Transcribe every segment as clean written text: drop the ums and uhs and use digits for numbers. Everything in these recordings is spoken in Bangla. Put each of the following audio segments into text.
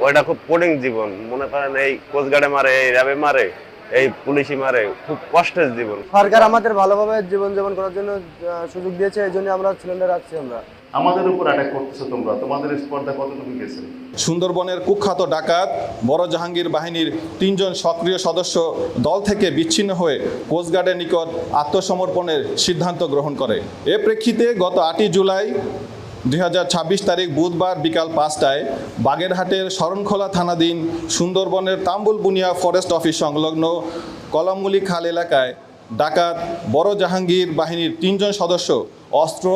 ওইটা খুব কঠিন জীবন। মনে করেন এই কোস্টগার্ডে মারে, এই র্যাবে মারে, এই পুলিশি মারে, খুব কষ্টের জীবন। সরকার আমাদের ভালোভাবে জীবনযাপন করার জন্য সুযোগ দিয়েছে, এই জন্য আমরা সিলিন্ডার রাখছি। আমাদের উপর অ্যাটাক করতেছো তোমরা, তোমাদের স্পর্ধা কতটুকু গেছে? সুন্দরবনের কুখ্যাত ডাকাত বড় জাহাঙ্গীর বাহিনীর ৩ জন সক্রিয় সদস্য দল থেকে বিচ্ছিন্ন হয়ে কোস্টগার্ডের নিকট আত্মসমর্পণের সিদ্ধান্ত গ্রহণ করে। এ প্রেক্ষিতে গত ৮ই জুলাই ২০২৬ তারিখ বুধবার বিকাল ৫টায় বাগেরহাটের শরণখোলা থানাধীন সুন্দরবনের তাম্বুল বুনিয়া ফরেস্ট অফিস সংলগ্ন কলমগুলি খাল এলাকায় ডাকাত বড় জাহাঙ্গীর বাহিনীর ৩ জন সদস্য অস্ত্র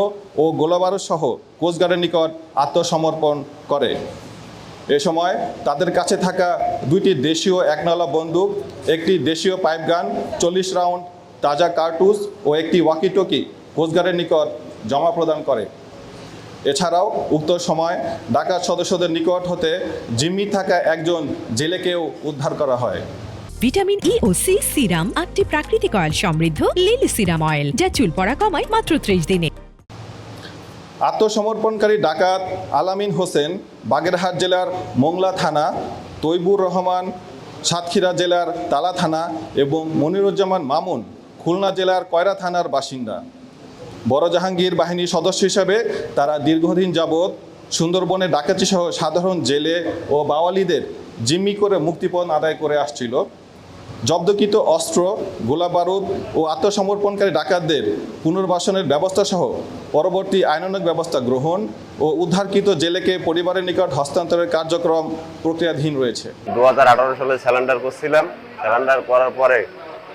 ও গোলাবারুদ সহ কোস্টগার্ডের নিকট আত্মসমর্পণ করে। এ সময় তাদের কাছে থাকা ২টি দেশীয় একনলা বন্দুক, একটি দেশীয় পাইপগান, ৪০ রাউন্ড তাজা কার্তুজ ও একটি ওয়াকিটকি কোস্টগার্ডের নিকট জমা প্রদান করে। এছাড়াও উক্ত সময় ডাকাত সদস্যদের নিকট হতে জিম্মি থাকা একজন জেলেকেও উদ্ধার করা হয়। ভিটামিন ই ও সি সিরাম ৮টি প্রাকৃতিক অয়েল সমৃদ্ধ লিলি সিরাম অয়েল, যা চুল পড়া কমায় মাত্র ৩০ দিনে। আত্মসমর্পণকারী ডাকাত আলামিন হোসেন বাগেরহাট জেলার মোংলা থানা, তৈবুর রহমান সাতক্ষীরা জেলার তালা থানা এবং মনিরুজ্জামান মামুন খুলনা জেলার কয়রা থানার বাসিন্দা। বড় জাহাঙ্গীর বাহিনীর সদস্য হিসেবে তারা দীর্ঘদিন যাবৎ সুন্দরবনে ডাকাতি সহ সাধারণ জেলে ও বাওয়ালিদের জিম্মি করে মুক্তিপণ আদায় করে আসছিল। জব্দকৃত অস্ত্র, গোলাবারুদ ও আত্মসমর্পণকারী ডাকাতদের পুনর্বাসনের ব্যবস্থা সহ পরবর্তী আইনানুগ ব্যবস্থা গ্রহণ ও উদ্ধারকৃত জেলেকে পরিবারের নিকট হস্তান্তরের কার্যক্রম প্রক্রিয়াধীন রয়েছে। 2018 সালে স্যালেন্ডার করছিলাম। স্যালেন্ডার করার পরে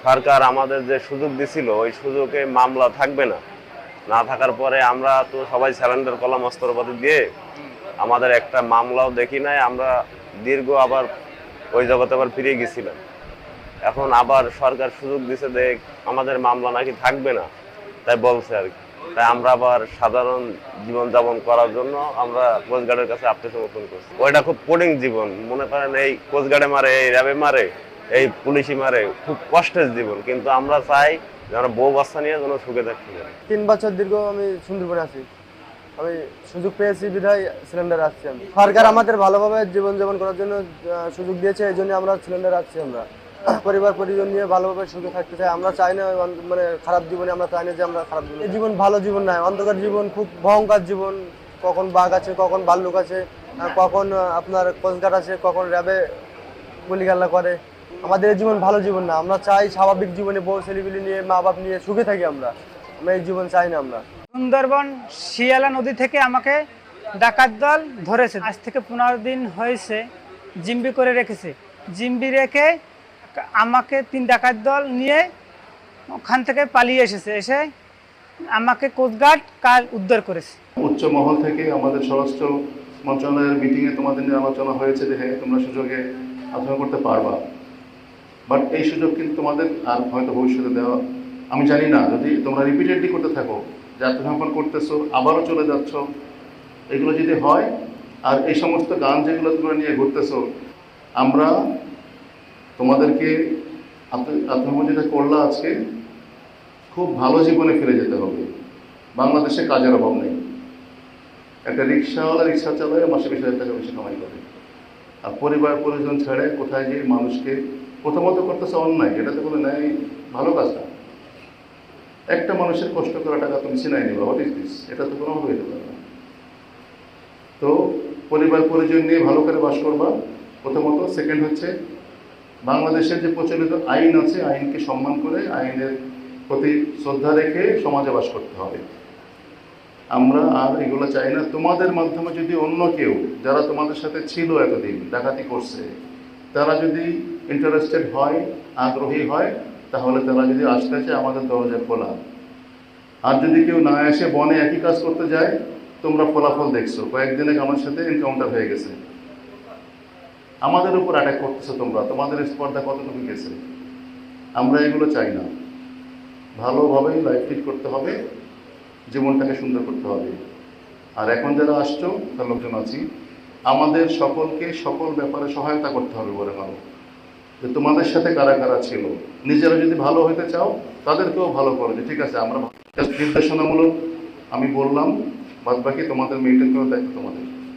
সরকার আমাদের যে সুযোগ দিছিল, ওই সুযোগে মামলা থাকবে না থাকার পরে আমরা তো সবাই স্যালেন্ডার করলাম অস্ত্রপাতি দিয়ে। আমাদের একটা মামলাও দেখি নাই। আমরা দীর্ঘ আবার ওই জগতে আবার ফিরে গেছিলাম। এখন আবার সরকার সুযোগ দিছে যে আমাদের মামলা নাকি থাকবে না, তাই বলছে আর কি। তাই আমরা আবার সাধারণ জীবনযাপন করার জন্য আমরা কোস্টগার্ডের কাছে আত্মসমর্পণ করছি। ওইটা খুব কঠিন জীবন। মনে করেন এই কোস্টগার্ডে মারে, এই র্যাবে মারে, এই পুলিশি মারে, খুব কষ্টের জীবন। কিন্তু আমরা চাই যে আমরা বউ বাচ্চা নিয়ে যেন সুখে থাকতে পারি। ৩ বছর দীর্ঘ আমি সুন্দরবনে আছি। আমি সুযোগ পেয়েছি বিধায় সিলিন্ডার রাখছি। সরকার আমাদের ভালোভাবে জীবনযাপন করার জন্য সুযোগ দিয়েছে, এই জন্য আমরা সিলিন্ডার রাখছি। আমরা পরিবার পরিজন নিয়ে ভালোভাবে সুখে থাকতে চাই। আমরা চাই না মানে খারাপ জীবনে, আমরা চাই না যে আমরা খারাপ জীবন। এই জীবন ভালো জীবন নয়, অন্ধকার জীবন, খুব ভয়ঙ্কর জীবন। কখন বাঘ আছে, কখন ভাল্লুক আছে, কখন আপনার কোস্টগার্ড আছে, কখন র্যাবে গুলিগাল্লা করে। আমাদের এই জীবন ভালো জীবন না। আমরা চাই স্বাভাবিক জীবনে বউ ছেলেপিলি নিয়ে, মা বাপ নিয়ে সুখে থাকি। আমরা এই জীবন চাই না। আমরা সুন্দরবন শিয়ালা নদী থেকে আমাকে ডাকাত দল ধরেছে। আজ থেকে 15 দিন হয়েছে জিম্বি করে রেখেছে। জিম্বি রেখে আমাকে 3 ডাকাত দল নিয়ে ওখান থেকে পালিয়ে এসে আমাকে কোস্টগার্ড কাল উদ্ধার করেছে। উচ্চ মহল থেকে আমাদের স্বরাষ্ট্র মন্ত্রণালয়ের মিটিংয়ে তোমাদের নিয়ে আলোচনা হয়েছে যে হ্যাঁ, তোমরা সুযোগে আলোচনা করতে পারবা। বাট এই সুযোগ কিন্তু তোমাদের আর হয়তো ভবিষ্যতে দেওয়া, আমি জানি না। যদি তোমরা রিপিটেডলি করতে থাকো, যে আত্মসমর্পণ করতেছো আবারও চলে যাচ্ছ, এগুলো যদি হয়, আর এই সমস্ত গান যেগুলো তোমরা নিয়ে ঘুরতেছো, আমরা তোমাদেরকে আত্মসমর্পণ যেটা করলা আজকে, খুব ভালো জীবনে ফিরে যেতে হবে। বাংলাদেশে কাজের অভাব নেই। একটা রিক্সাওয়ালা রিক্সা চালায় মাসে 20,000 টাকা বেশি কামাই করে, আর পরিবার পরিজন ছেড়ে কোথায় গিয়ে মানুষকে প্রথমত করতেছে অন্যায়। এটা তো কোনো ন্যায় ভালো কাজ না। একটা মানুষের কষ্ট করা টাকা তুমি চিনাই নেবা, হোয়াট ইজ দিস? এটা তো কোনোভাবে হতে পারে না। তো পরিবার পরিজন নিয়ে ভালো করে বাস করবা প্রথমত। সেকেন্ড হচ্ছে, বাংলাদেশের যে প্রচলিত আইন আছে, আইনকে সম্মান করে, আইনের প্রতি শ্রদ্ধা রেখে সমাজে বাস করতে হবে। আমরা আর এগুলো চাই না। তোমাদের মাধ্যমে যদি অন্য কেউ, যারা তোমাদের সাথে ছিল এতদিন ডাকাতি করছে, তারা যদি ইন্টারেস্টেড হয়, আগ্রহী হয়, তাহলে তারা যদি আসতে চায়, আমাদের দরজা খোলা। আর যদি কেউ না এসে বনে একই কাজ করতে যায়, তোমরা ফলাফল দেখছো। কয়েকদিনে আমার সাথে এনকাউন্টার হয়ে গেছে। আমাদের উপর অ্যাটাক করতেছো তোমরা, তোমাদের স্পর্ধা কতটুকু গেছে? আমরা এগুলো চাই না। ভালোভাবেই লাইফ লিড করতে হবে, জীবনটাকে সুন্দর করতে হবে। আর এখন যারা আসছো, তার লোকজন আছি, আমাদের সকলকে সকল ব্যাপারে সহায়তা করতে হবে। বলে ভালো যে তোমাদের সাথে কারা কারা ছিল, নিজেরা যদি ভালো হইতে চাও, তাদেরকেও ভালো করো। যে ঠিক আছে, আমরা নির্দেশনামূলক আমি বললাম, বাদ বাকি তোমাদের মেনটেন করার দায়িত্ব তোমাদের।